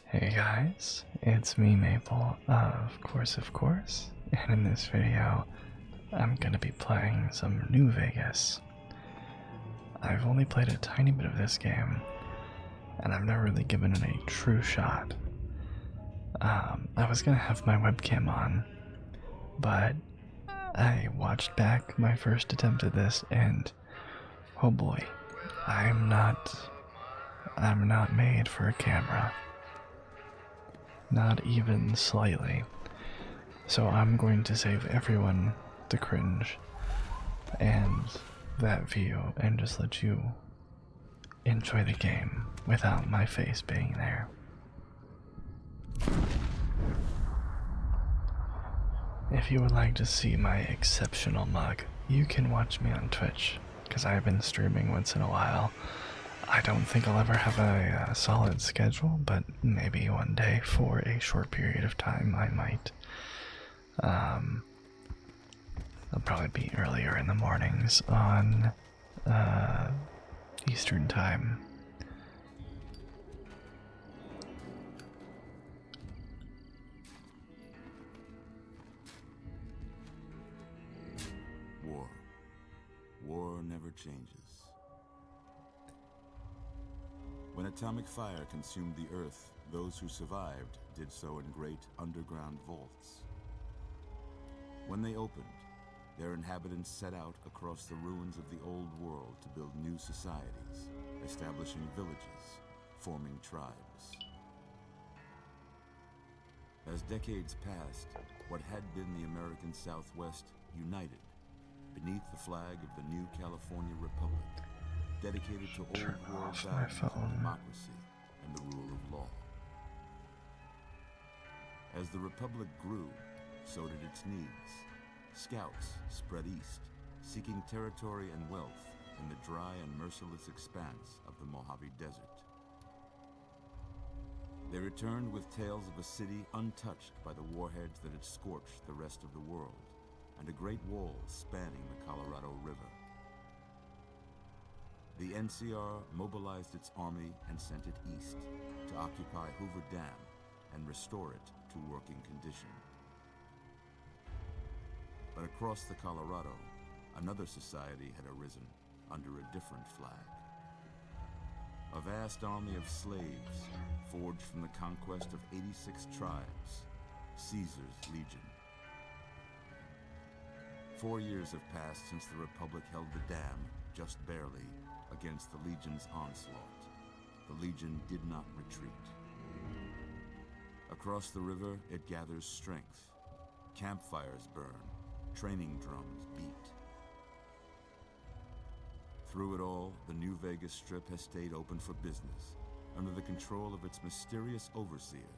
Hey guys, it's me Maple, of course, and in this video, I'm gonna be playing some New Vegas. I've only played a tiny bit of this game, and I've never really given it a true shot. I was gonna have my webcam on, but I watched back my first attempt at this, and oh boy, I'm not, I'm not made for a camera. Not even slightly. So I'm going to save everyone the cringe and that view and just let you enjoy the game without my face being there. If you would like to see my exceptional mug, you can watch me on Twitch, because I've been streaming once in a while. I don't think I'll ever have a solid schedule, but maybe one day for a short period of time I might. I'll probably be earlier in the mornings on Eastern Time. War. War never changes. When atomic fire consumed the Earth, those who survived did so in great underground vaults. When they opened, their inhabitants set out across the ruins of the old world to build new societies, establishing villages, forming tribes. As decades passed, what had been the American Southwest united beneath the flag of the new California Republic, dedicated to old world values of democracy and the rule of law. As the Republic grew, so did its needs. Scouts spread east, seeking territory and wealth in the dry and merciless expanse of the Mojave Desert. They returned with tales of a city untouched by the warheads that had scorched the rest of the world, and a great wall spanning the Colorado River. The NCR mobilized its army and sent it east to occupy Hoover Dam and restore it to working condition. But across the Colorado, another society had arisen under a different flag. A vast army of slaves, forged from the conquest of 86 tribes, Caesar's Legion. 4 years have passed since the Republic held the dam, just barely, against the Legion's onslaught. The Legion did not retreat. Across the river, it gathers strength. Campfires burn. Training drums beat. Through it all, the New Vegas Strip has stayed open for business, under the control of its mysterious overseer,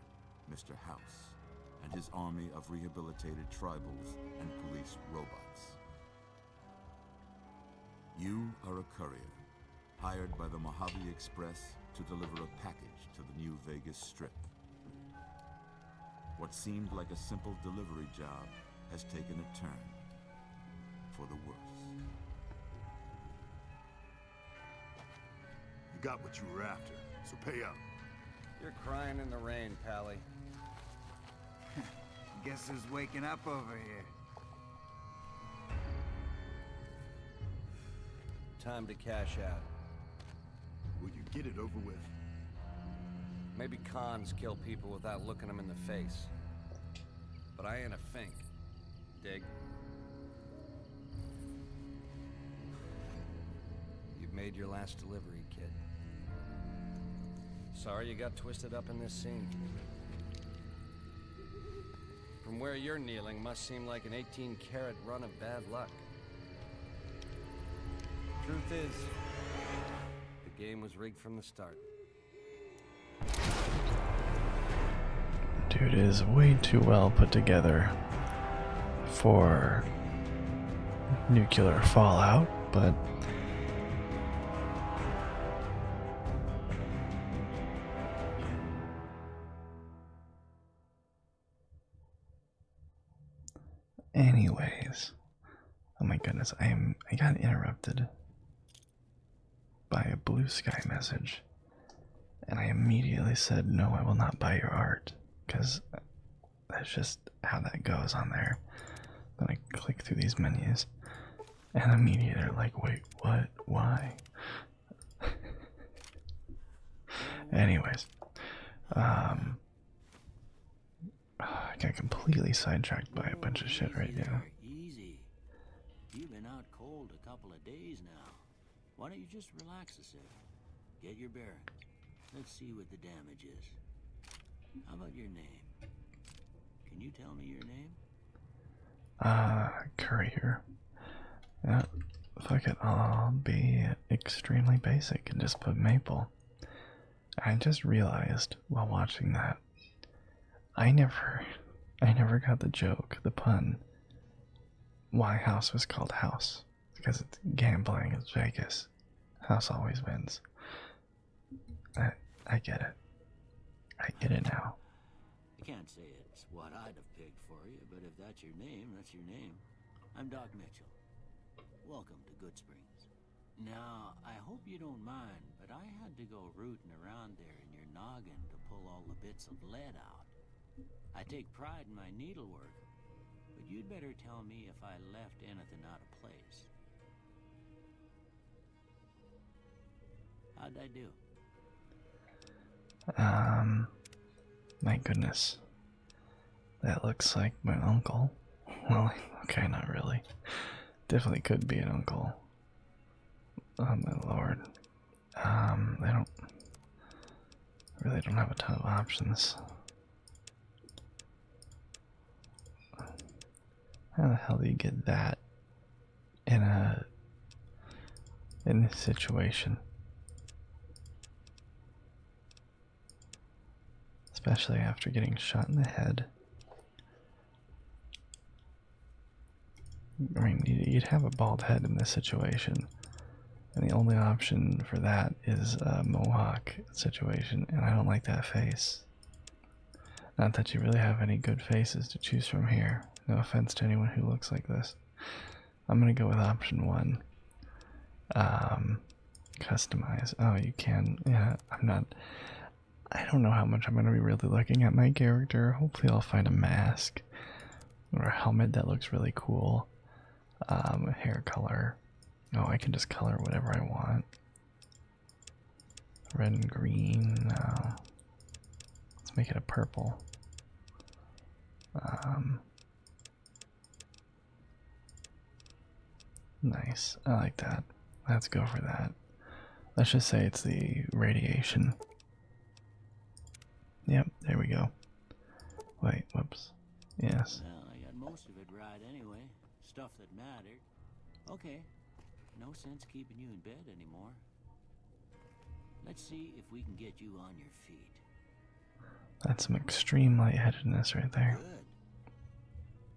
Mr. House, and his army of rehabilitated tribals and police robots. You are a courier, hired by the Mojave Express to deliver a package to the New Vegas Strip. What seemed like a simple delivery job has taken a turn for the worse. You got what you were after, so pay up. You're crying in the rain, Pally. Guess who's waking up over here? Time to cash out. Will you get it over with? Maybe cons kill people without looking them in the face. But I ain't a fink. Dig? You've made your last delivery, kid. Sorry you got twisted up in this scene. From where you're kneeling must seem like an 18-carat run of bad luck. Truth is, the game was rigged from the start. Dude is way too well put together for nuclear fallout, but anyways, oh my goodness, I got interrupted by a blue sky message, And I immediately said, no, I will not buy your art, because that's just how that goes on there. Then I click through these menus, and immediately they're like, wait, what? Why? Anyways, I got completely sidetracked by a bunch of shit right now. Easy. You've been out cold a couple of days now. Why don't you just relax a sec? Get your bearings. Let's see what the damage is. How about your name? Can you tell me your name? Courier. Yeah, fuck it, I'll be extremely basic and just put Maple. I just realized while watching that, I never got the joke, the pun, why House was called House. Because it's gambling, it's Vegas. House always wins. I get it. I get it now. I can't say it's what I'd have picked for you, but if that's your name, that's your name. I'm Doc Mitchell. Welcome to Goodsprings. Now, I hope you don't mind, but I had to go rooting around there in your noggin to pull all the bits of lead out. I take pride in my needlework, but you'd better tell me if I left anything out of place. How'd I do? My goodness. That looks like my uncle. Well, okay, not really. Definitely could be an uncle. Oh my lord. They really don't have a ton of options. How the hell do you get that in this situation? Especially after getting shot in the head. I mean, you'd have a bald head in this situation. And the only option for that is a mohawk situation, and I don't like that face. Not that you really have any good faces to choose from here. No offense to anyone who looks like this. I'm gonna go with option 1. Customize. Oh, you can. Yeah, I don't know how much I'm gonna be really looking at my character. Hopefully I'll find a mask or a helmet that looks really cool. Hair color. Oh, I can just color whatever I want. Red and green. No. Let's make it a purple. Nice. I like that. Let's go for that. Let's just say it's the radiation. Yep, there we go. Wait, whoops. Yes. Well, I got most of it right anyway. Stuff that mattered. Okay. No sense keeping you in bed anymore. Let's see if we can get you on your feet. That's some extreme lightheadedness right there. Good.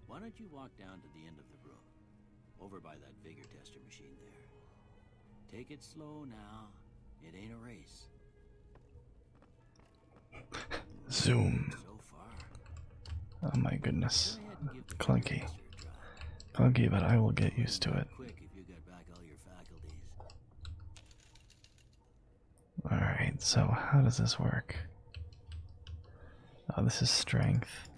Why don't you walk down to the end of the room? Over by that vigor tester machine there. Take it slow now. It ain't a race. Zoom. So far. Oh my goodness. Go ahead and give the Clunky. vigor tester a try. Clunky, but I will get used to it. Quick if you get back all your faculties. Alright, so how does this work? Oh, this is strength.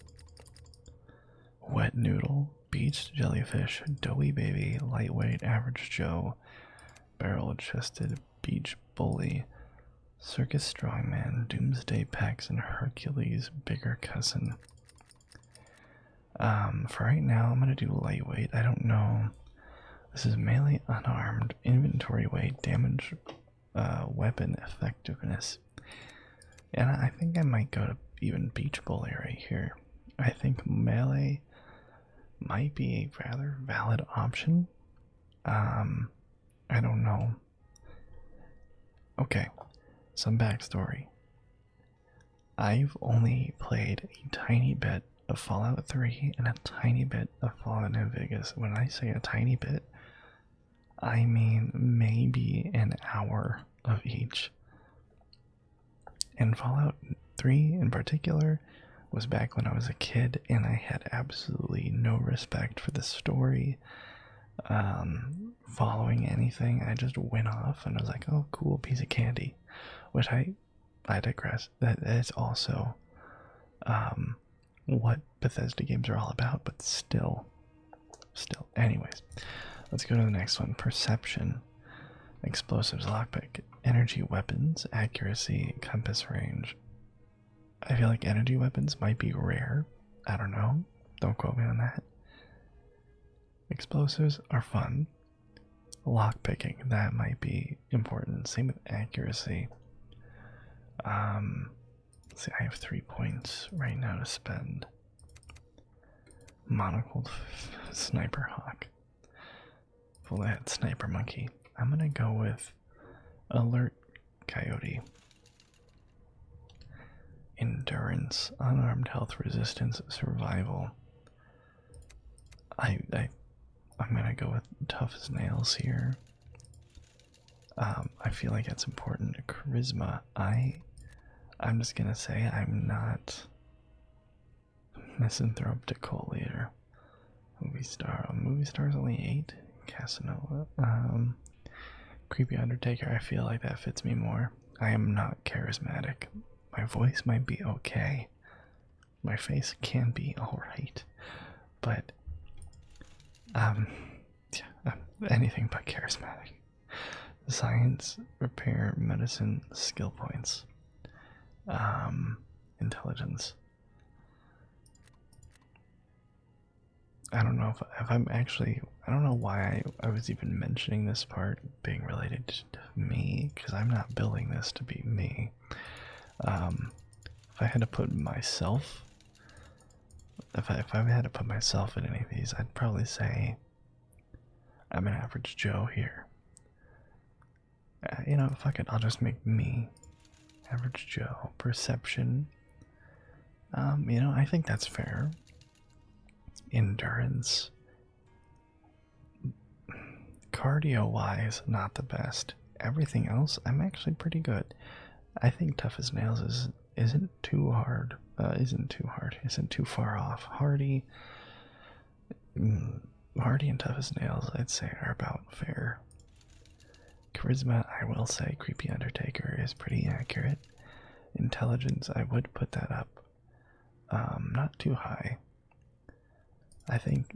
Wet noodle, beached jellyfish, doughy baby, lightweight, average Joe, barrel-chested, beach bully, circus strongman, doomsday pecs, and Hercules bigger cousin. For right now, I'm gonna do lightweight. I don't know. This is melee unarmed, inventory weight, damage, weapon effectiveness. And I think I might go to even beach bully right here. I think melee might be a rather valid option. I don't know. Okay, some backstory. I've only played a tiny bit of Fallout 3 and a tiny bit of Fallout New Vegas. When I say a tiny bit, I mean maybe an hour of each. And Fallout 3 in particular was back when I was a kid and I had absolutely no respect for the story, following anything. I just went off and I was like, oh cool, piece of candy, which I I digress. That is also what Bethesda games are all about, but still. Anyways, let's go to the next one. Perception, explosives, lockpick, energy weapons, accuracy, compass range. I feel like energy weapons might be rare. I don't know. Don't quote me on that. Explosives are fun. Lockpicking, that might be important. Same with accuracy. Let's see, I have 3 points right now to spend. Monocled Sniper Hawk. Full head Sniper Monkey. I'm gonna go with Alert Coyote. Endurance, unarmed health resistance, survival. I'm gonna go with tough as nails here. I feel like that's important. Charisma. I'm just gonna say I'm not misanthropical leader. Movie star. Movie star's only 8. Casanova. Creepy Undertaker. I feel like that fits me more. I am not charismatic. My voice might be okay. My face can be alright. But anything but charismatic. Science, repair, medicine, skill points. Intelligence. I don't know if I'm actually, I don't know why I was even mentioning this part being related to me, because I'm not building this to be me. If I had to put myself, if I had to put myself in any of these, I'd probably say I'm an average Joe here. You know, fuck it, I'll just make me average Joe. Perception. You know, I think that's fair. Endurance. Cardio wise, not the best. Everything else, I'm actually pretty good. I think tough as nails isn't too hard. Isn't too far off. Hardy and tough as nails, I'd say, are about fair. Charisma, I will say, Creepy Undertaker is pretty accurate. Intelligence, I would put that up. Not too high. I think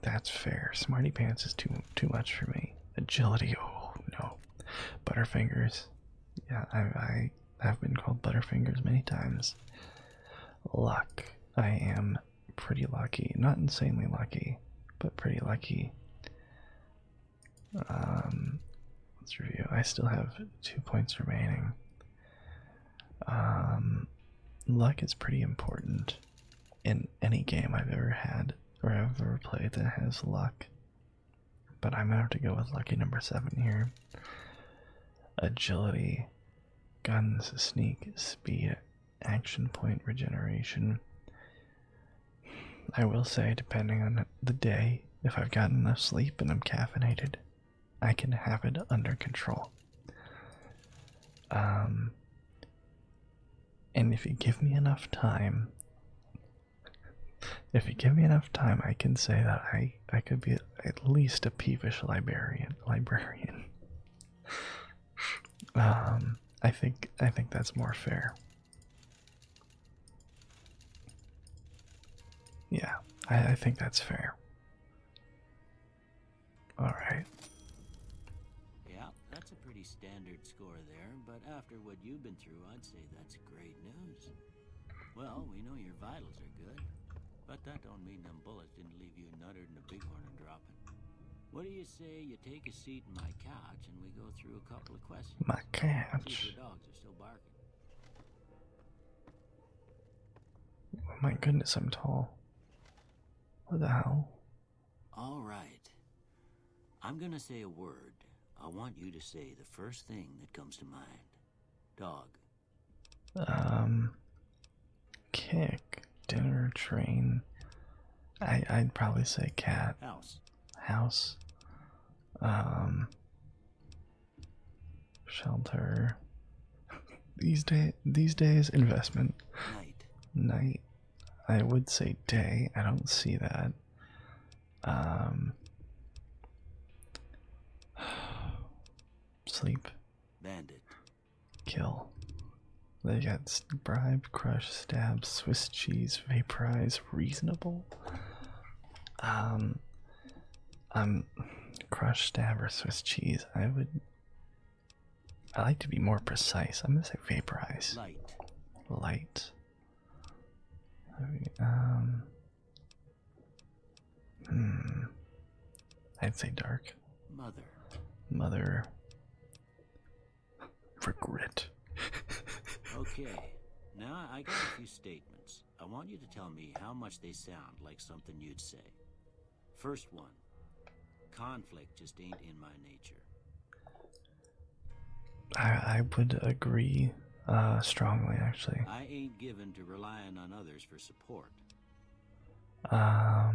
that's fair. Smarty Pants is too much for me. Agility, oh no. Butterfingers, yeah, I have been called Butterfingers many times. Luck, I am pretty lucky. Not insanely lucky, but pretty lucky. Let's review. I still have 2 points remaining. Luck is pretty important in any game I've ever had or ever played that has luck. But I'm gonna have to go with lucky number 7 here. Agility, guns, sneak, speed, action point regeneration. I will say, depending on the day, if I've gotten enough sleep and I'm caffeinated, I can have it under control. And if you give me enough time, I can say that I could be at least a peevish librarian. I think that's more fair. Yeah, I think that's fair. Alright. Yeah, that's a pretty standard score there, but after what you've been through, I'd say that's great news. Well, we know your vitals are good, but that don't mean them bullets didn't leave you nuttered in a bighorn and dropping. What do you say you take a seat in my couch and we go through a couple of questions? My See if couch. your dogs are still barking. Oh my goodness, I'm tall. What the hell? All right. I'm gonna say a word. I want you to say the first thing that comes to mind. Dog. Kick, dinner, train. I'd probably say cat. House. House. Shelter. These days, investment. Night. Night. I would say day. I don't see that. Bandit. Sleep. Bandit. kill. They got bribe, crush, stab, Swiss cheese, vaporize, reasonable. Crush, stab, or Swiss cheese. I like to be more precise. I'm gonna say vaporize. Light. Light. I'd say dark. Mother. Mother. Regret. Okay, now I got a few statements. I want you to tell me how much they sound like something you'd say. First one. Conflict just ain't in my nature. I would agree strongly, actually. I ain't given to relying on others for support. I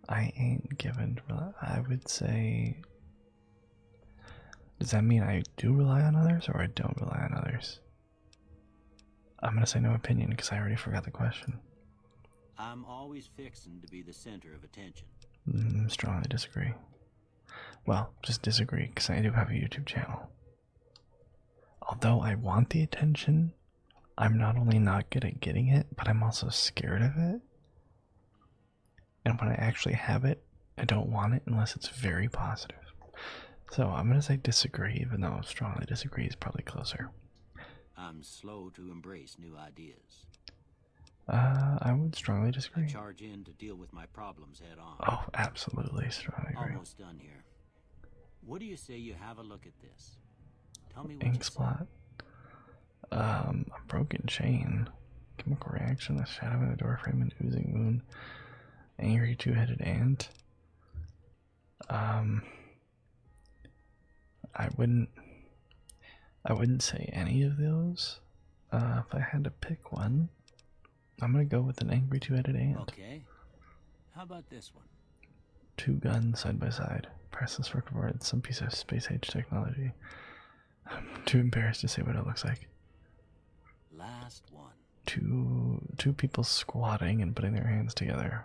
ain't given. I would say. Does that mean I do rely on others or I don't rely on others? I'm gonna say no opinion because I already forgot the question. I'm always fixing to be the center of attention. Strongly disagree. Well, just disagree because I do have a YouTube channel. Although I want the attention, I'm not only not good at getting it, but I'm also scared of it. And when I actually have it, I don't want it unless it's very positive. So I'm gonna say disagree, even though strongly disagree is probably closer. I'm slow to embrace new ideas. I would strongly I disagree. charge in to deal with my problems head on. Oh, absolutely strongly agree. Almost done here. What do you say you have a look at this? Tell me what Ink you see. spot. A broken chain. Chemical reaction, a shadow in the doorframe, an oozing wound, angry two-headed ant. I wouldn't say any of those. If I had to pick one, I'm gonna go with an angry two-headed ant. Okay. How about this one? Two guns side by side. Press this circuit board. Some piece of space age technology. I'm too embarrassed to say what it looks like. Last one. Two people squatting and putting their hands together.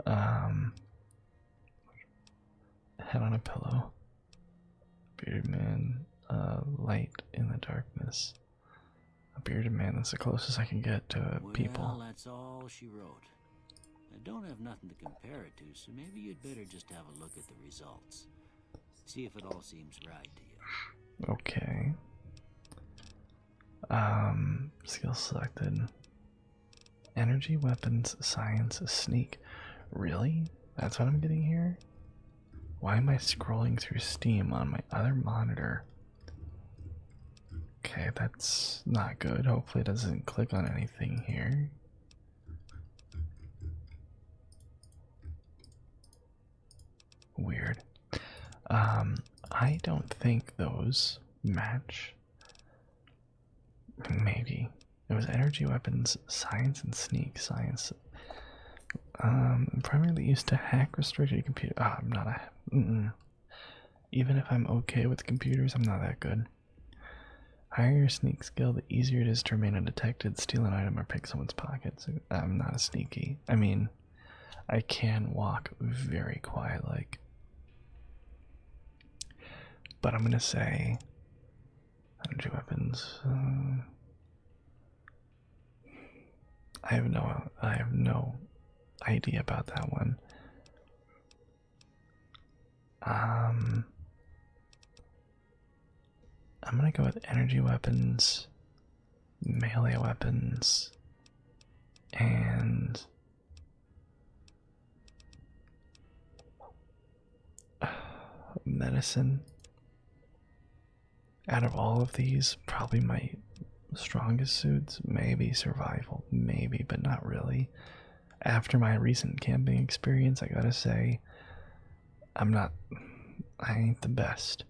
Head on a pillow. Bearded man. Light in the darkness. A bearded man. That's the closest I can get to people. Well, that's all she wrote. I don't have nothing to compare it to, so maybe you'd better just have a look at the results. See if it all seems right to you. Okay. Skill selected. Energy, weapons, science, sneak. Really? That's what I'm getting here? Why am I scrolling through Steam on my other monitor? Okay, that's not good. Hopefully it doesn't click on anything here. Weird. I don't think those match. Maybe. It was energy, weapons, science, and sneak. Science. Primarily used to hack restricted computer. I'm not a. Even if I'm okay with computers, I'm not that good. Higher your sneak skill, the easier it is to remain undetected, steal an item, or pick someone's pockets. I'm not a sneaky. I mean, I can walk very quiet, like. But I'm gonna say energy weapons. I have no idea about that one. I'm gonna go with energy weapons, melee weapons, and medicine. Out of all of these, probably my strongest suits, maybe survival, maybe, but not really. After my recent camping experience, I gotta say, I ain't the best.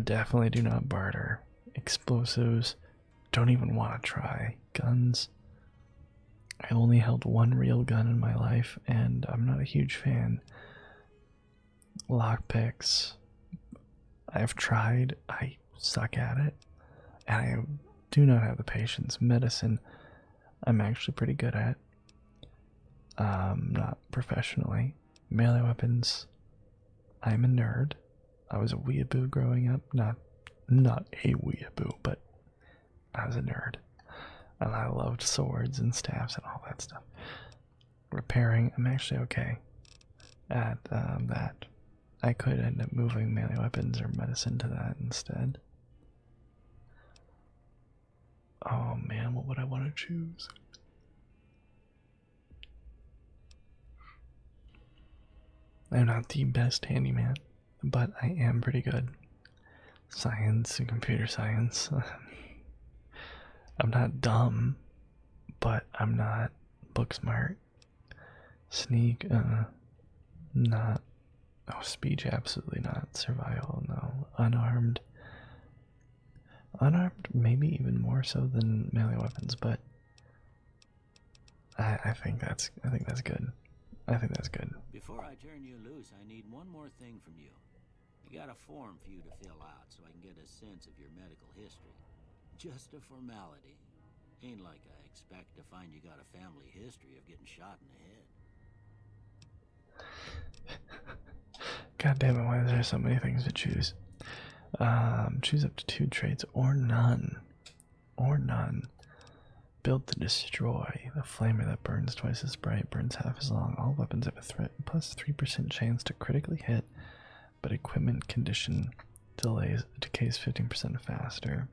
Definitely do not barter. Explosives, don't even want to try. Guns, I only held one real gun in my life, and I'm not a huge fan. Lockpicks, I've tried, I suck at it, and I do not have the patience. Medicine, I'm actually pretty good at. Not professionally. Melee weapons, I'm a nerd. I was a weeaboo growing up. Not a weeaboo, but I was a nerd. And I loved swords and staffs and all that stuff. Repairing, I'm actually okay at that. I could end up moving melee weapons or medicine to that instead. Oh man, what would I want to choose? I'm not the best handyman, but I am pretty good. Science and computer science. I'm not dumb, but I'm not book smart. Sneak, not. Oh, speech, absolutely not. Survival, no. Unarmed. Unarmed, maybe even more so than melee weapons, but I think that's good. I think that's good. Before I turn you loose, I need one more thing from you. I got a form for you to fill out so I can get a sense of your medical history. Just a formality. Ain't like I expect to find you got a family history of getting shot in the head. God damn it, why is there so many things to choose? Choose up to 2 traits or none. Or none. Built to destroy. The flamer that burns twice as bright, burns half as long. All weapons have a threat plus 3% chance to critically hit, but equipment condition decays 15% faster.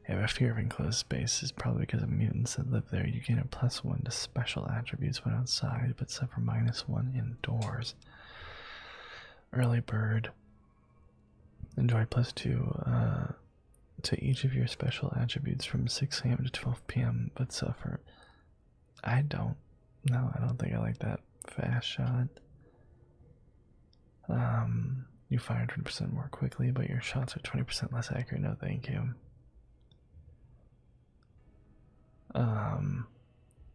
You have a fear of enclosed spaces, probably because of mutants that live there. You gain a +1 to special attributes when outside, but suffer -1 indoors. Early bird. Enjoy +2 to each of your special attributes from 6 AM to 12 PM, but suffer. I don't. No, I don't think I like that. Fast shot. You fire 20% more quickly, but your shots are 20% less accurate. No, thank you.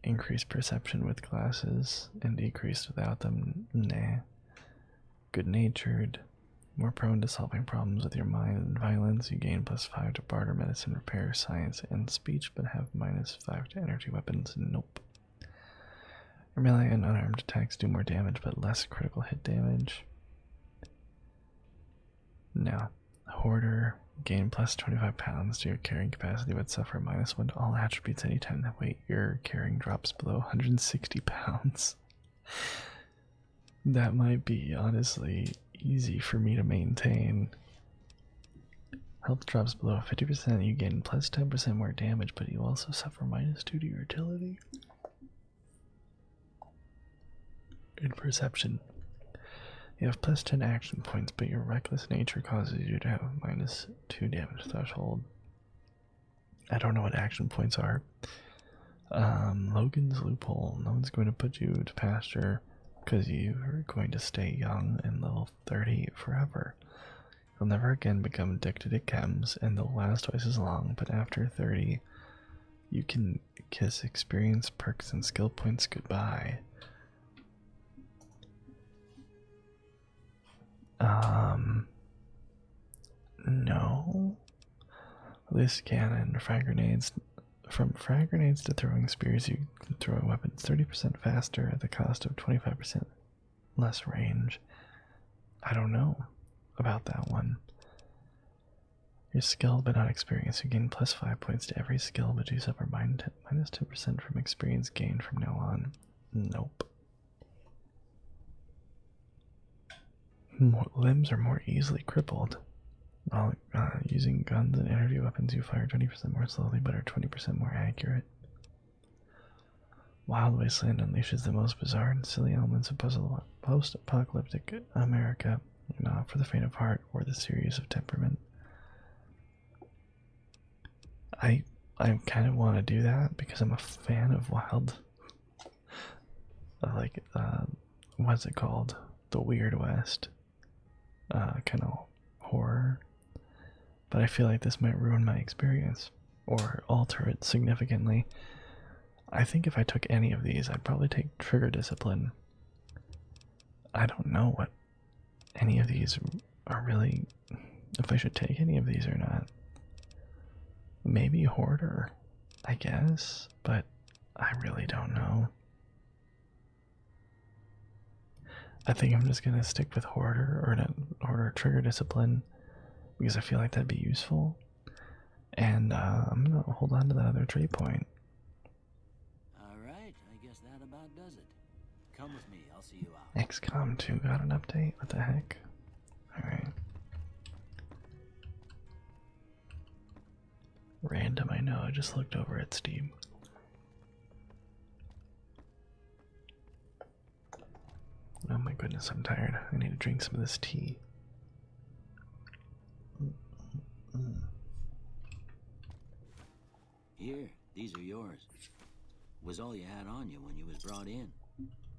Increased perception with glasses and decreased without them. Nah. Good natured. More prone to solving problems with your mind and violence. You gain +5 to barter, medicine, repair, science, and speech, but have -5 to energy weapons. Nope. Your melee and unarmed attacks do more damage, but less critical hit damage. No. Hoarder. Gain +25 pounds to your carrying capacity, but suffer -1 to all attributes anytime the weight you're carrying drops below 160 pounds. That might be, honestly, easy for me to maintain. Health drops below 50%, you gain +10% more damage, but you also suffer -2 to your utility. In perception, you have +10 action points, but your reckless nature causes you to have -2 damage threshold. I don't know what action points are. Logan's loophole. No one's going to put you to pasture because you're going to stay young and level 30 forever. You'll never again become addicted to chems, and they'll last twice as long, but after 30, you can kiss experience, perks, and skill points goodbye. No. Loose cannon, frag grenades. From frag grenades to throwing spears, you can throw weapons 30% faster at the cost of 25% less range. I don't know about that one. You're skilled but not experienced. You gain +5 points to every skill, but you suffer -10% from experience gained from now on. Nope. Limbs are more easily crippled. While using guns and energy weapons, you fire 20% more slowly but are 20% more accurate. Wild Wasteland unleashes the most bizarre and silly elements of post-apocalyptic America, not for the faint of heart or the serious of temperament. I kind of want to do that because I'm a fan of Wild. What's it called? The Weird West. Kind of horror. But I feel like this might ruin my experience or alter it significantly. I think if I took any of these, I'd probably take Trigger Discipline. I don't know what any of these are really, if I should take any of these or not. Maybe Hoarder, I guess, but I really don't know. I think I'm just gonna stick with Hoarder, or not Hoarder, Trigger Discipline, because I feel like that'd be useful. And I'm gonna hold on to that other trade point. Alright, I guess that about does it. Come with me, I'll see you out. XCOM 2 got an update? What the heck? Alright. Random, I know, I just looked over at Steam. Oh my goodness, I'm tired. I need to drink some of this tea. Here, these are yours. Was all you had on you when you was brought in.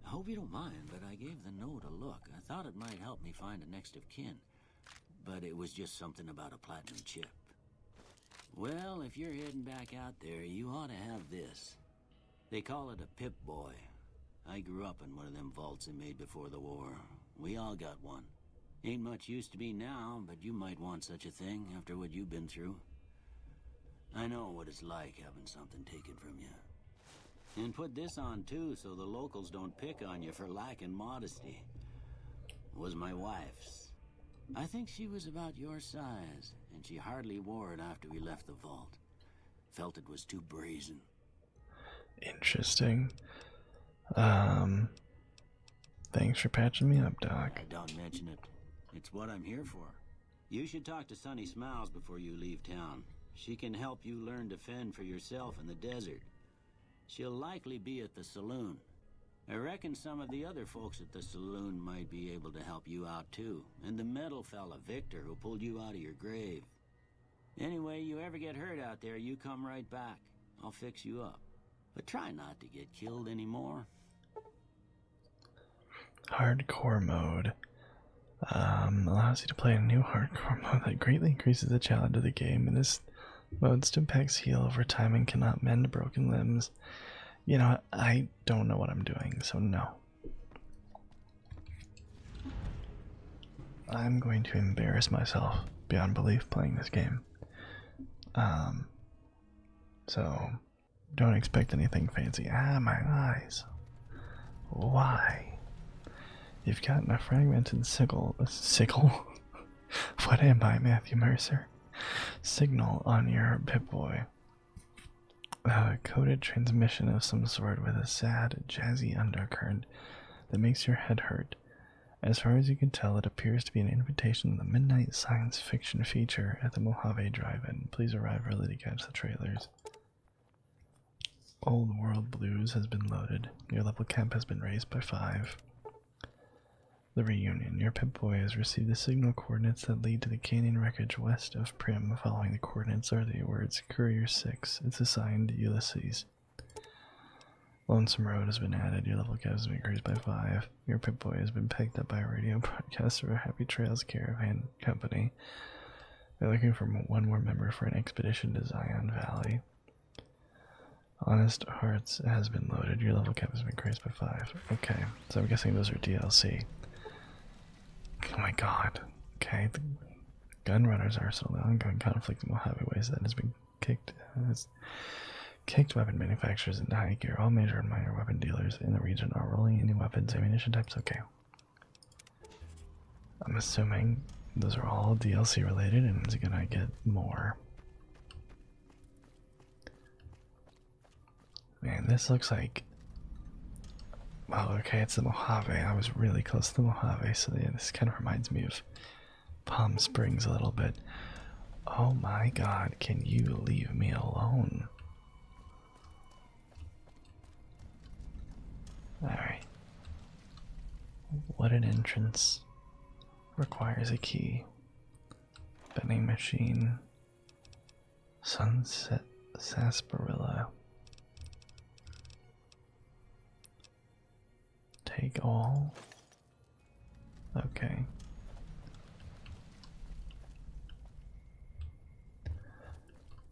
I hope you don't mind, but I gave the note a look. I thought it might help me find a next of kin. But it was just something about a platinum chip. Well, if you're heading back out there, you ought to have this. They call it a Pip-Boy. I grew up in one of them vaults they made before the war. We all got one. Ain't much use to me now, but you might want such a thing after what you've been through. I know what it's like having something taken from you. And put this on too, so the locals don't pick on you for lacking modesty. Was my wife's. I think she was about your size, and she hardly wore it after we left the vault. Felt it was too brazen. Interesting. Thanks for patching me up, Doc. Don't mention it. It's what I'm here for. You should talk to Sunny Smiles before you leave town. She can help you learn to fend for yourself in the desert. She'll likely be at the saloon. I reckon some of the other folks at the saloon might be able to help you out too. And the metal fella, Victor, who pulled you out of your grave. Anyway, you ever get hurt out there, you come right back. I'll fix you up. But try not to get killed anymore. Hardcore mode. Allows you to play a new hardcore mode that greatly increases the challenge of the game. In this mode, Stimpaks heal over time and cannot mend broken limbs. You know, I don't know what I'm doing, so no. I'm going to embarrass myself beyond belief playing this game. So don't expect anything fancy. Ah, my eyes. Why? You've gotten a fragmented signal. What am I, Matthew Mercer? Signal on your Pip-Boy. A coded transmission of some sort with a sad, jazzy undercurrent that makes your head hurt. As far as you can tell, it appears to be an invitation to the midnight science fiction feature at the Mojave Drive-In. Please arrive early to catch the trailers. Old World Blues has been loaded. Your level cap has been raised by 5. The reunion. Your Pip-Boy has received the signal coordinates that lead to the canyon wreckage west of Prim. Following the coordinates are the words Courier 6. It's assigned Ulysses. Lonesome Road has been added. Your level cap has been increased by 5. Your Pip-Boy has been picked up by a radio broadcaster of Happy Trails Caravan Company. They're looking for one more member for an expedition to Zion Valley. Honest Hearts has been loaded. Your level cap has been increased by 5. Okay, so I'm guessing those are DLC. Oh my god. Okay, the Gunrunner's Arsenal, the ongoing conflict in Mojave Ways that has been kicked weapon manufacturers into high gear. All major and minor weapon dealers in the region are rolling in new weapons, ammunition types. Okay. I'm assuming those are all DLC related and it's gonna get more. Man, this looks like... Oh, okay, it's the Mojave. I was really close to the Mojave, so yeah, this kind of reminds me of Palm Springs a little bit. Oh my god, can you leave me alone? Alright. What an entrance. Requires a key. Vending machine. Sunset Sarsaparilla. Take all. Okay.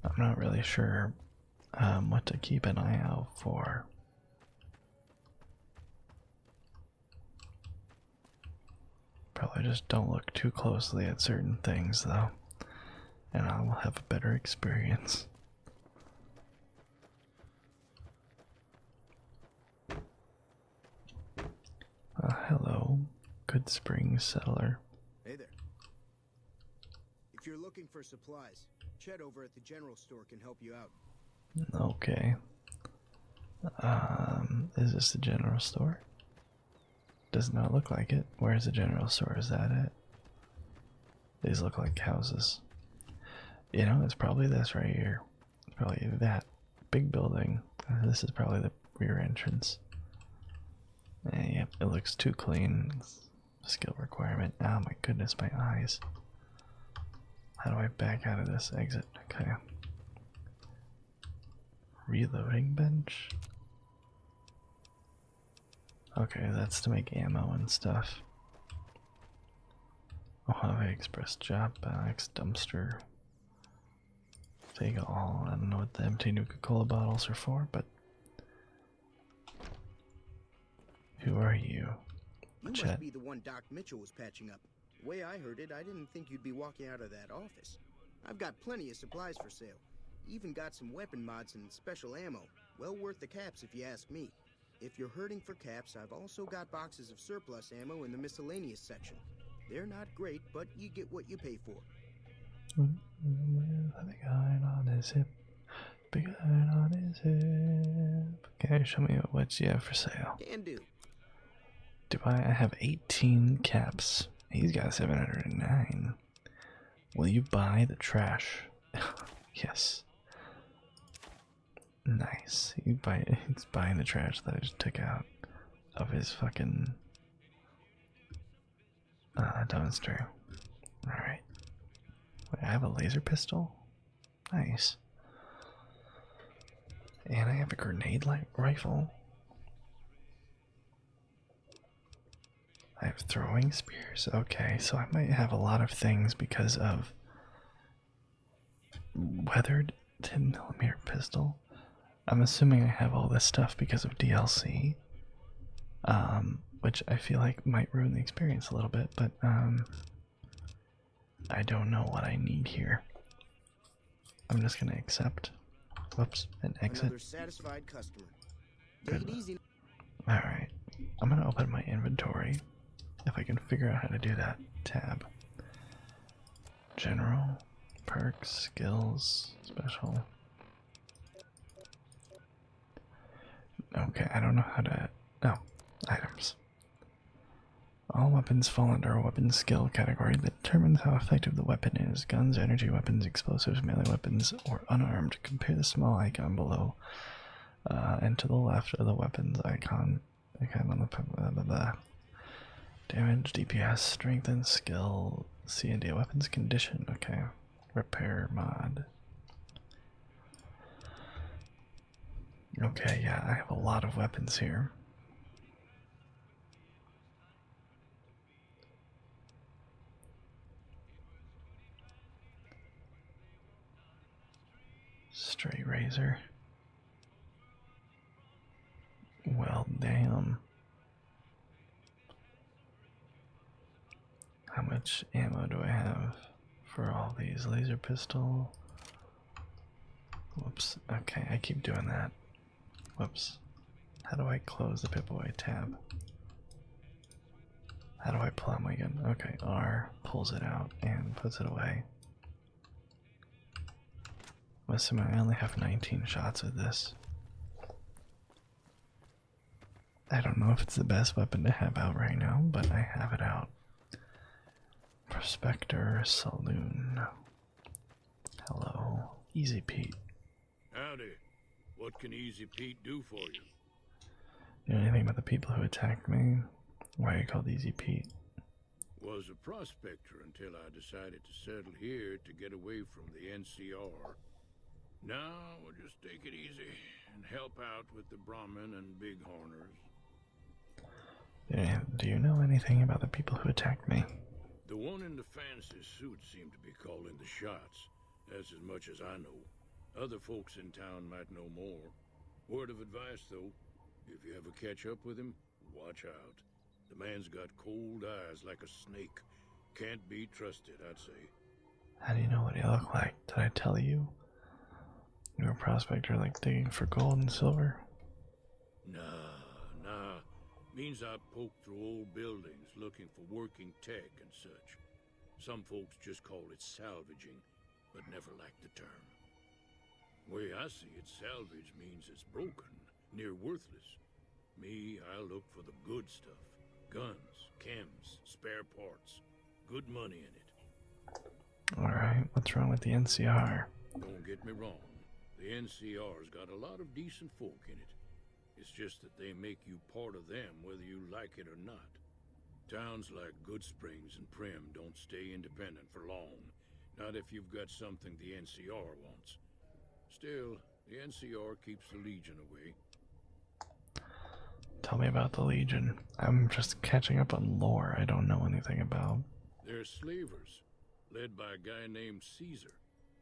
I'm not really sure what to keep an eye out for. Probably just don't look too closely at certain things though, and I will have a better experience. Hello. Good Springs settler. Hey there. If you're looking for supplies, Chet over at the general store can help you out. Okay. Is this the general store? Does not look like it. Where's the general store? Is that it? These look like houses. You know, it's probably this right here. It's probably that big building. This is probably the rear entrance. Yep, it looks too clean. Skill requirement. Oh my goodness, my eyes. How do I back out of this exit? Okay. Reloading bench. Okay, that's to make ammo and stuff. Mojave Express job box, dumpster. Take all. I don't know what the empty Nuka-Cola bottles are for, but who are you? You Chet. must be the one Doc Mitchell was patching up. The way I heard it, I didn't think you'd be walking out of that office. I've got plenty of supplies for sale. Even got some weapon mods and special ammo. Well worth the caps if you ask me. If you're hurting for caps, I've also got boxes of surplus ammo in the miscellaneous section. They're not great, but you get what you pay for. Big iron on his hip. Big iron on his hip. Okay, show me what you have for sale. Can do. I have 18 caps. He's got 709. Will you buy the trash? Yes. Nice. He's buying the trash that I just took out of his fucking dumpster. Alright. Wait, I have a laser pistol? Nice. And I have a grenade rifle. I have throwing spears. Okay, so I might have a lot of things because of weathered 10mm pistol. I'm assuming I have all this stuff because of DLC, which I feel like might ruin the experience a little bit, but I don't know what I need here. I'm just gonna accept. Whoops, and exit. Another satisfied customer. Take it easy. Alright, I'm gonna open my inventory. If I can figure out how to do that. Tab. General. Perks. Skills. Special. Okay, I don't know how to... Oh, items. All weapons fall under a weapon skill category that determines how effective the weapon is. Guns, energy weapons, explosives, melee weapons, or unarmed. Compare the small icon below and to the left of the weapons icon. On the damage, DPS, strength and skill, C&D, weapons condition, okay. Repair mod. Okay, yeah, I have a lot of weapons here. Straight razor. Well, damn. How much ammo do I have for all these? Laser pistol. Whoops. Okay, I keep doing that. Whoops. How do I close the Pip-Boy tab? How do I pull out my gun? Okay, R pulls it out and puts it away. I'm assuming I only have 19 shots of this. I don't know if it's the best weapon to have out right now, but I have it out. Prospector Saloon. Hello. Easy Pete. Howdy. What can Easy Pete do for you? You know anything about the people who attacked me? Why are you called Easy Pete? Was a prospector until I decided to settle here to get away from the NCR. Now we'll just take it easy and help out with the Brahmin and Bighorners. Do you know anything about the people who attacked me? The one in the fancy suit seemed to be calling the shots. That's as much as I know. Other folks in town might know more. Word of advice, though, if you ever catch up with him, watch out. The man's got cold eyes like a snake. Can't be trusted, I'd say. How do you know what he looked like? Did I tell you? You're a prospector like digging for gold and silver? Nah. Means I poke through old buildings looking for working tech and such. Some folks just call it salvaging, but never liked the term. Way I see it, salvage means it's broken, near worthless. Me, I look for the good stuff. Guns, chems, spare parts. Good money in it. Alright, what's wrong with the NCR? Don't get me wrong. The NCR's got a lot of decent folk in it. It's just that they make you part of them whether you like it or not. Towns like Goodsprings and Primm don't stay independent for long. Not if you've got something the NCR wants. Still, the NCR keeps the Legion away. Tell me about the Legion. I'm just catching up on lore I don't know anything about. They're slavers, led by a guy named Caesar,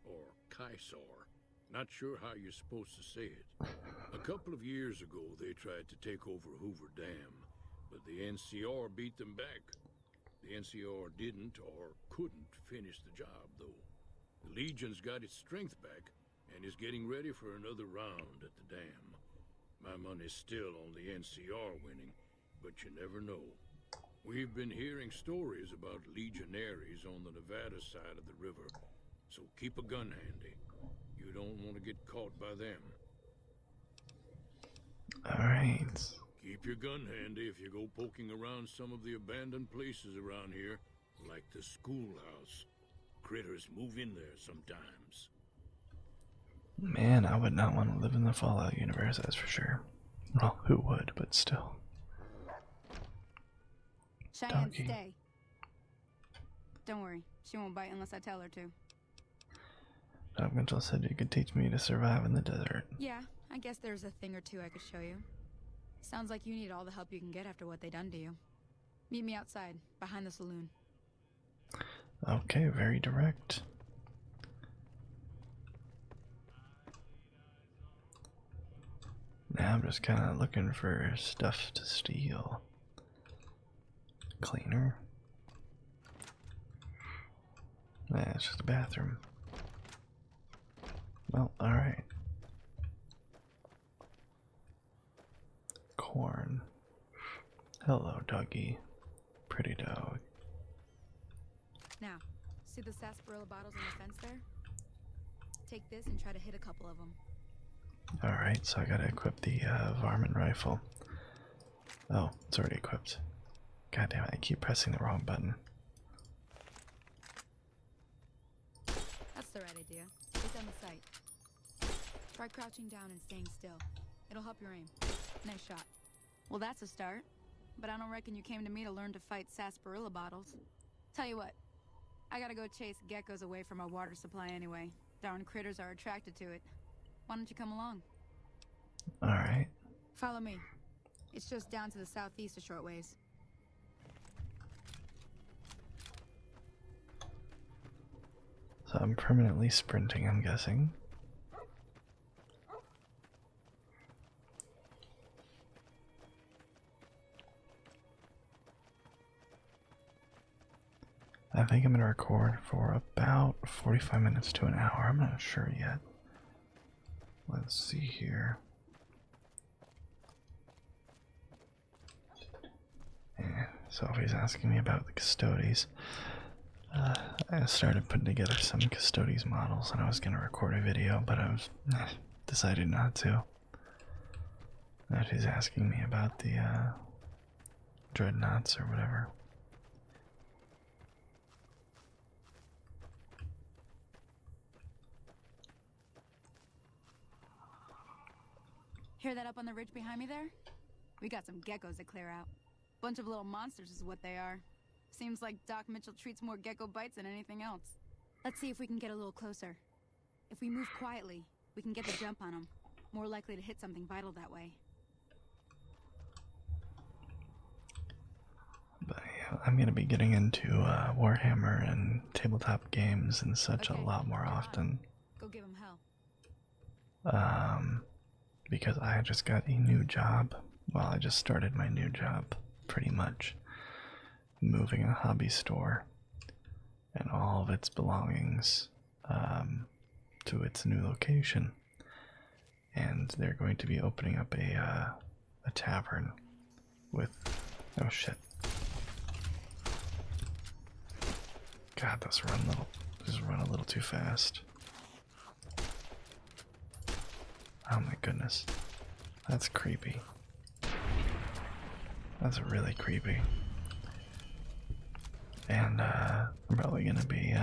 or Caesar. Not sure how you're supposed to say it. A couple of years ago, they tried to take over Hoover Dam, but the NCR beat them back. The NCR didn't or couldn't finish the job, though. The Legion's got its strength back and is getting ready for another round at the dam. My money's still on the NCR winning, but you never know. We've been hearing stories about legionaries on the Nevada side of the river, so keep a gun handy. You don't want to get caught by them. Alright. Keep your gun handy if you go poking around some of the abandoned places around here, like the schoolhouse. Critters move in there sometimes. Man, I would not want to live in the Fallout universe, that's for sure. Well, who would, but still. Cheyenne, Doggy. stay. Don't worry, she won't bite unless I tell her to. Doc Mitchell said you could teach me to survive in the desert. Yeah, I guess there's a thing or two I could show you. Sounds like you need all the help you can get after what they done to you. Meet me outside, behind the saloon. Okay, very direct. Now I'm just kind of looking for stuff to steal. Cleaner. Nah, it's just a bathroom. Well, alright. Corn. Hello, doggy. Pretty dog. Now, see the sarsaparilla bottles on the fence there? Take this and try to hit a couple of them. Alright, so I gotta equip the varmint rifle. Oh, it's already equipped. God damn it, I keep pressing the wrong button. That's the right idea. It's on the sight. Try crouching down and staying still. It'll help your aim. Nice shot. Well, that's a start. But I don't reckon you came to me to learn to fight sarsaparilla bottles. Tell you what, I gotta go chase geckos away from our water supply anyway. Darn critters are attracted to it. Why don't you come along? Alright. Follow me. It's just down to the southeast a short ways. So I'm permanently sprinting, I'm guessing. I think I'm going to record for about 45 minutes to an hour. I'm not sure yet. Let's see here. Yeah, so he's asking me about the Custodes. I started putting together some Custodes models and I was going to record a video, but I was decided not to. Now she's asking me about the dreadnoughts or whatever. Hear that up on the ridge behind me there? We got some geckos to clear out. Bunch of little monsters is what they are. Seems like Doc Mitchell treats more gecko bites than anything else. Let's see if we can get a little closer. If we move quietly, we can get the jump on them. More likely to hit something vital that way. But yeah, I'm gonna be getting into Warhammer and tabletop games and such Okay, a lot more come on. often. Go give them hell. Because I just got a new job. Well, I just started my new job, pretty much. Moving a hobby store and all of its belongings to its new location. And they're going to be opening up a tavern with... Oh shit. God, those just run a little too fast. Oh my goodness. That's creepy. That's really creepy. And I'm probably gonna be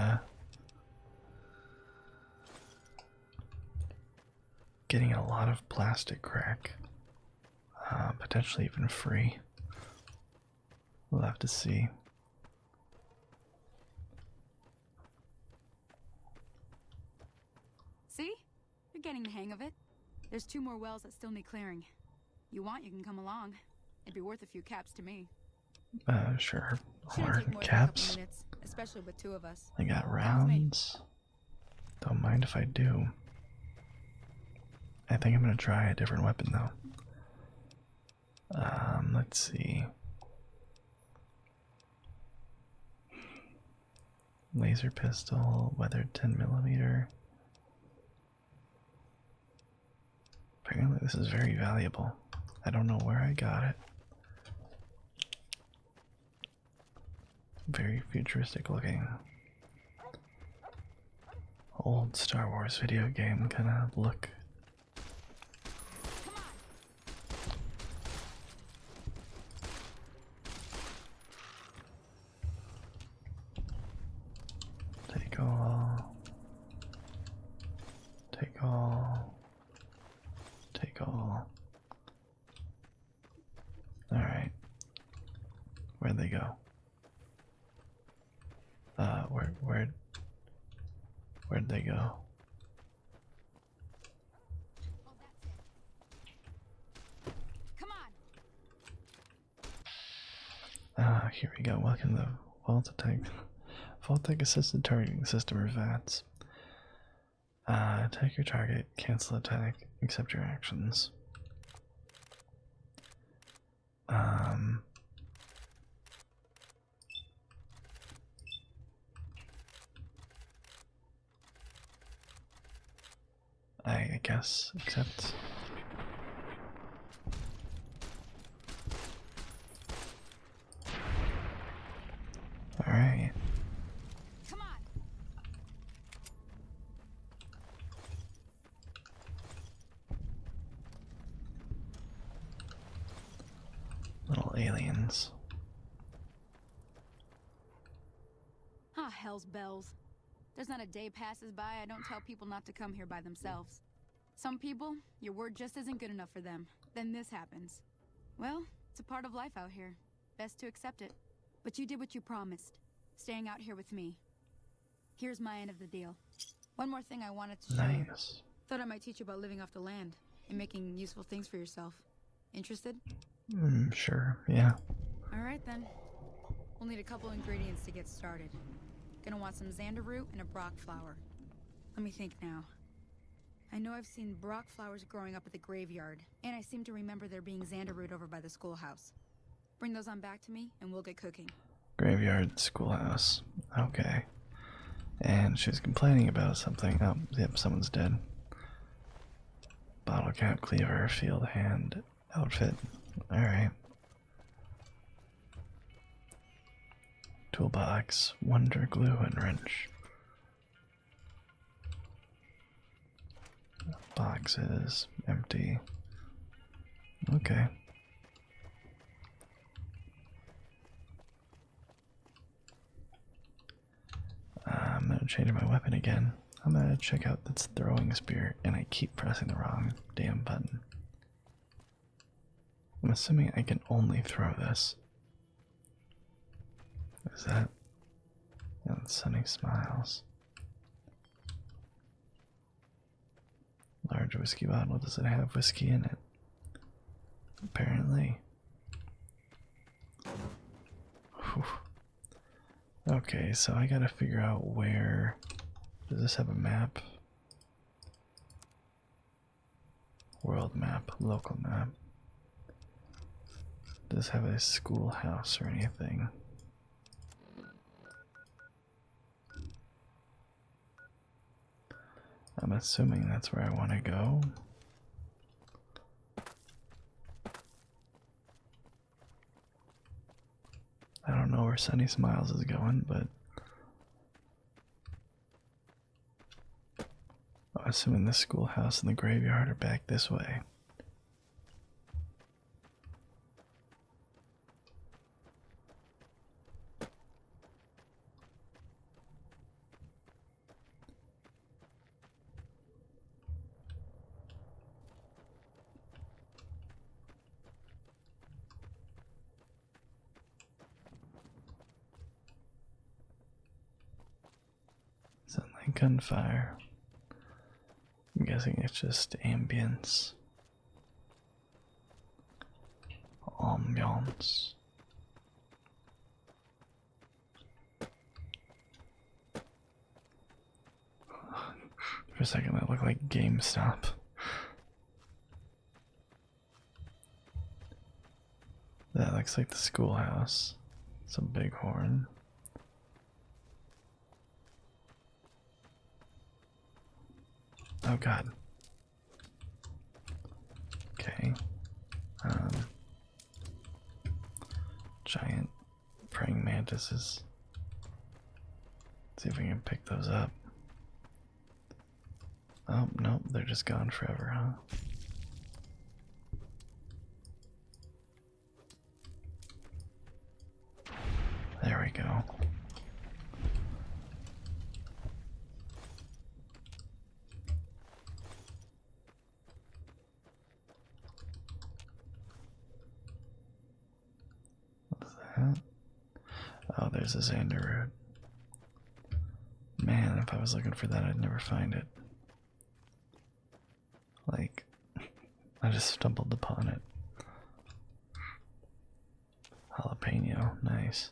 getting a lot of plastic crack. Potentially even free. We'll have to see. See? You're getting the hang of it. There's 2 more wells that still need clearing. You want, you can come along. It'd be worth a few caps to me. Sure. Shouldn't Or take more caps. than a couple minutes, especially with 2 of us. I got rounds. Don't mind if I do. I think I'm gonna try a different weapon though. Let's see. Laser pistol, weathered 10mm. Apparently this is very valuable. I don't know where I got it. Very futuristic looking. Old Star Wars video game kind of look. Take all. Take all. Take all. Alright. Where'd they go? Where'd they go? Come on. Here we go. Welcome to the Vault-Tec assisted targeting system or VATS. Attack your target, cancel attack, accept your actions. I guess accept. All right. Come on. Little aliens. Ah, hell's bells. There's not a day passes by I don't tell people not to come here by themselves. Some people, your word just isn't good enough for them. Then this happens. Well, it's a part of life out here. Best to accept it. But you did what you promised, staying out here with me. Here's my end of the deal. One more thing I wanted to show you. Nice. Thought I might teach you about living off the land and making useful things for yourself. Interested? Sure, yeah. Alright then. We'll need a couple ingredients to get started. Gonna want some xander root and a brock flower. Let me think now. I know I've seen brock flowers growing up at the graveyard, and I seem to remember there being xander root over by the schoolhouse. Bring those on back to me, and we'll get cooking. Graveyard, schoolhouse. Okay. And she's complaining about something. Oh, yep, someone's dead. Bottle cap, cleaver, field hand, outfit. Alright. Toolbox, wonder glue, and wrench. Boxes, empty. Okay. I'm gonna change my weapon again. I'm gonna check out this throwing spear, and I keep pressing the wrong damn button. I'm assuming I can only throw this. Is that? Yeah, Sunny Smiles. Large whiskey bottle. Does it have whiskey in it? Apparently. Whew. Okay, so I gotta figure out where. Does this have a map? World map, local map. Does this have a schoolhouse or anything? I'm assuming that's where I want to go. where Sunny Smiles is going, but I'm assuming the schoolhouse and the graveyard are back this way. Sound like gunfire. I'm guessing it's just ambience. Ambiance. For a second, that looked like GameStop. That looks like the schoolhouse. It's a big horn. Oh god. Okay. Giant praying mantises. Let's see if we can pick those up. Oh, nope, they're just gone forever, huh? There we go. What's that? Oh, there's a Xander root. Man, if I was looking for that, I'd never find it. Like, I just stumbled upon it. Jalapeno, nice.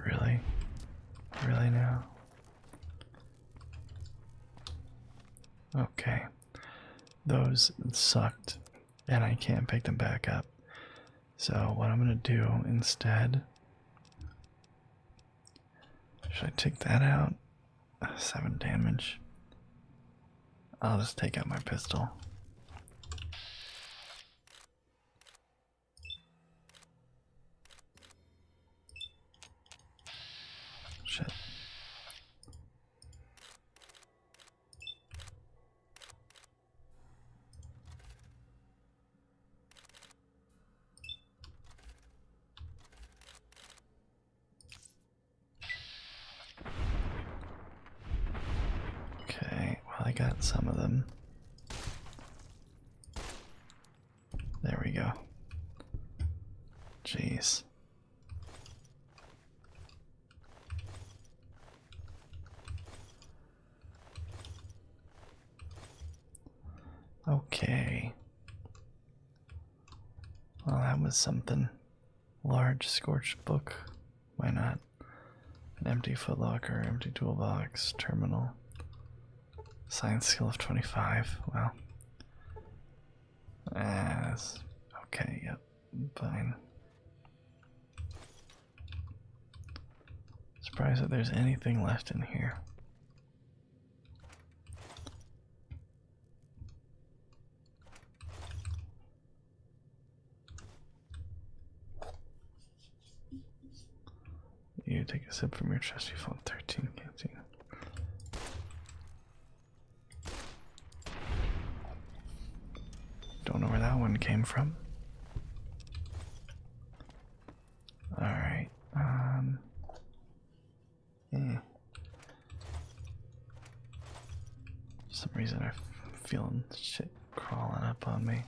Really? Really now? Okay. Those sucked, and I can't pick them back up. So what I'm gonna do instead, should I take that out? 7 damage. I'll just take out my pistol. Shit. Okay, well, I got some of them. There we go. Jeez. Okay. Well, that was something. Large scorched book. Why not? An empty footlocker, empty toolbox, terminal. Science skill of 25. Wow. Okay, yep. Fine. Surprised that there's anything left in here. You take a sip from your trusty phone 13 canteen. Don't know where that one came from. Alright, yeah. For some reason I'm feeling shit crawling up on me.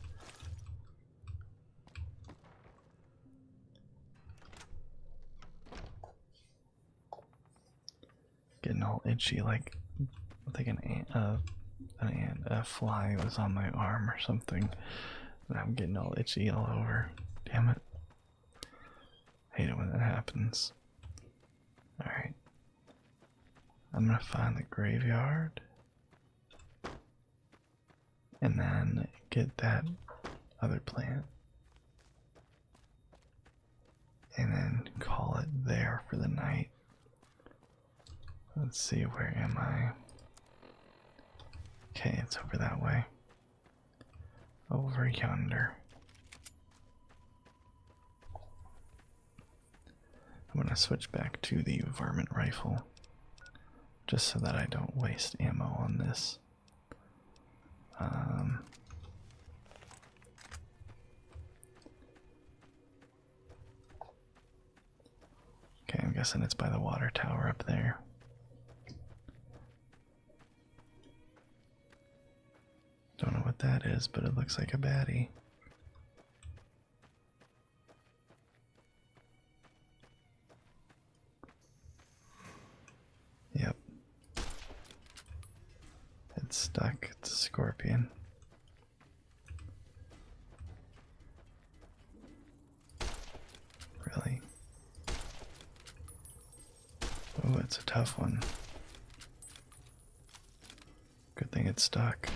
Getting all itchy, like a fly was on my arm or something. And I'm getting all itchy all over. Damn it. Hate it when that happens. Alright. I'm gonna find the graveyard. and then get that other plant, and then call it there for the night. Let's see, where am I? Okay, it's over that way. Over yonder. I'm gonna switch back to the varmint rifle, just so that I don't waste ammo on this. Okay, I'm guessing it's by the water tower up there. Don't know what that is, but it looks like a baddie. Yep. It's stuck. It's a scorpion. Really? Oh, it's a tough one. Good thing it's stuck.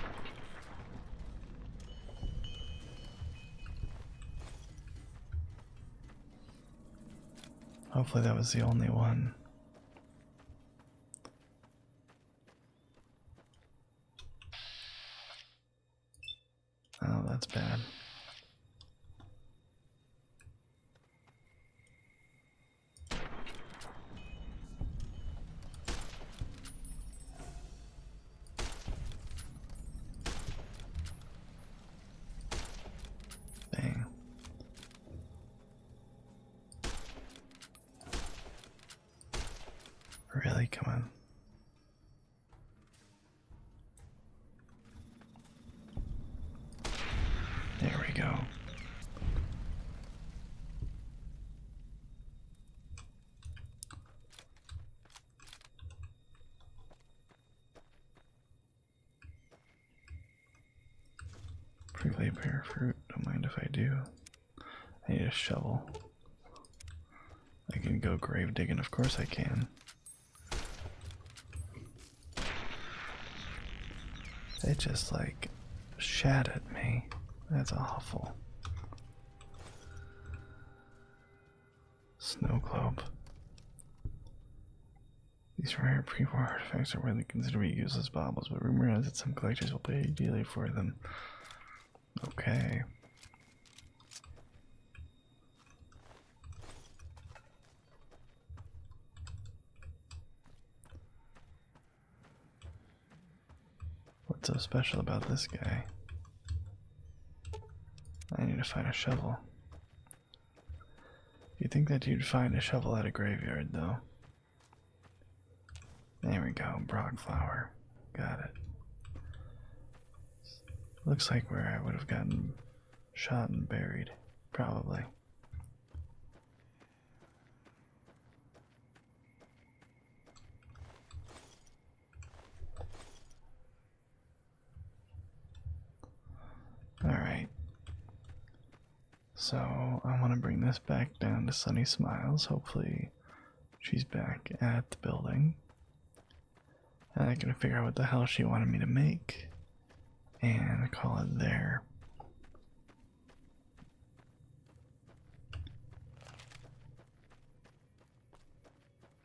Hopefully that was the only one. Oh, that's bad. Dang. Really? Come on. There we go. Prickly pear fruit. Don't mind if I do. I need a shovel. I can go grave digging. Of course I can. It just like shat at me. That's awful. Snow globe. These rare pre-war artifacts are rarely considered to be useless baubles, but rumor has it some collectors will pay dearly for them. Okay. What's so special about this guy? I need to find a shovel. You'd think that you'd find a shovel at a graveyard, though. There we go, Brock flower. Got it. Looks like where I would have gotten shot and buried, probably. Alright. So, I want to bring this back down to Sunny Smiles. Hopefully, she's back at the building. And I can figure out what the hell she wanted me to make. And call it there.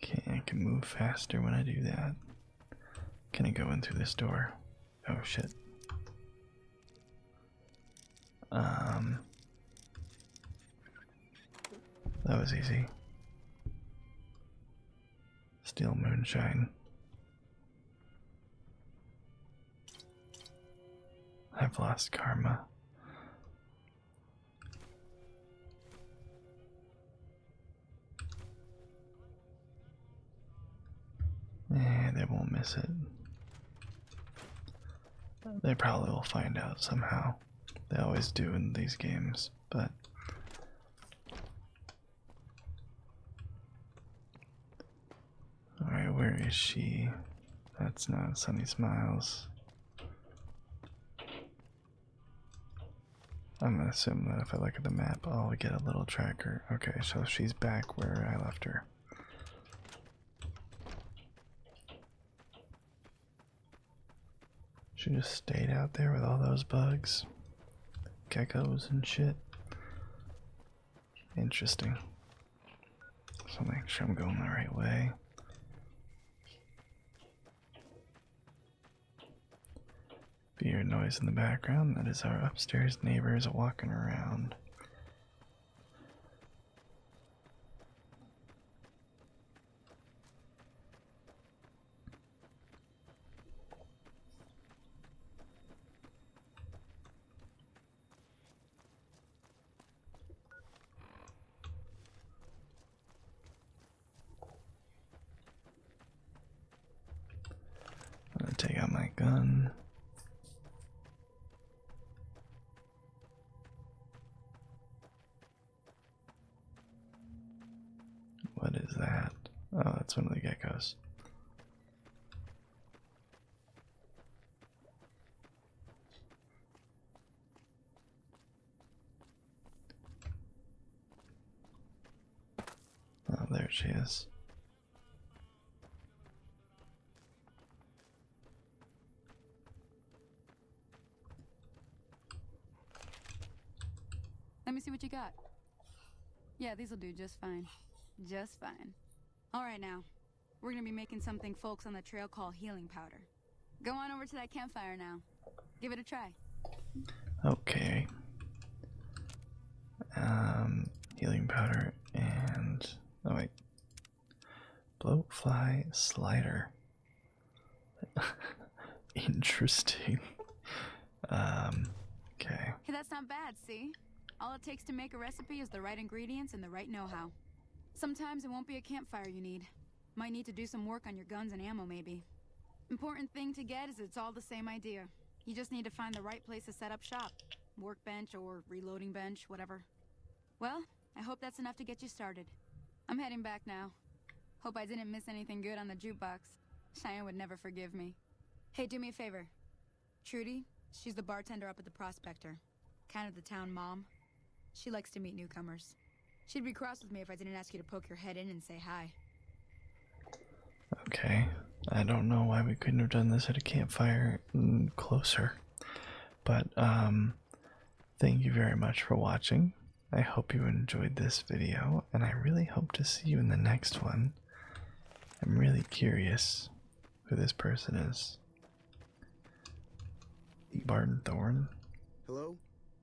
Okay, I can move faster when I do that. Can I go in through this door? Oh shit. That was easy. Steel moonshine. I've lost karma. They won't miss it. They probably will find out somehow. They always do in these games, but alright, where is she? That's not Sunny Smiles. I'm gonna assume that if I look at the map, I'll get a little tracker. Okay, so she's back where I left her. She just stayed out there with all those bugs, geckos and shit. Interesting. So make sure I'm going the right way. If you hear noise in the background, that is our upstairs neighbors walking around. I'm gonna take out my gun. What is that? Oh, that's one of the geckos. Oh, there she is. Let me see what you got. Yeah, these'll do just fine. Just fine. Alright now. We're gonna be making something folks on the trail call healing powder. Go on over to that campfire now. Give it a try. Okay. Healing powder and... oh wait. Bloatfly slider. Interesting. Okay. Hey, that's not bad, see? All it takes to make a recipe is the right ingredients and the right know-how. Sometimes it won't be a campfire you need. Might need to do some work on your guns and ammo, maybe. Important thing to get is it's all the same idea. You just need to find the right place to set up shop. Workbench or reloading bench, whatever. Well, I hope that's enough to get you started. I'm heading back now. Hope I didn't miss anything good on the jukebox. Cheyenne would never forgive me. Hey, do me a favor. Trudy, she's the bartender up at the Prospector. Kind of the town mom. She likes to meet newcomers. She'd be cross with me if I didn't ask you to poke your head in and say hi. Okay. I don't know why we couldn't have done this at a campfire closer. But, thank you very much for watching. I hope you enjoyed this video, and I really hope to see you in the next one. I'm really curious who this person is. Barton Thorn? Hello?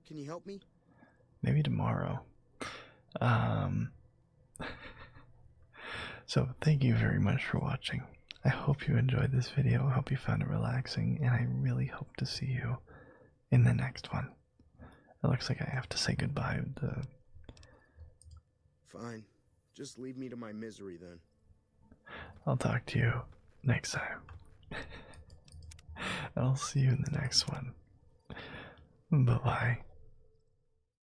Can you help me? Maybe tomorrow. So thank you very much for watching. I hope you enjoyed this video. I hope you found it relaxing, and I really hope to see you in the next one. It looks like I have to say goodbye. Fine. Just leave me to my misery then. I'll talk to you next time. I'll see you in the next one. Bye-bye.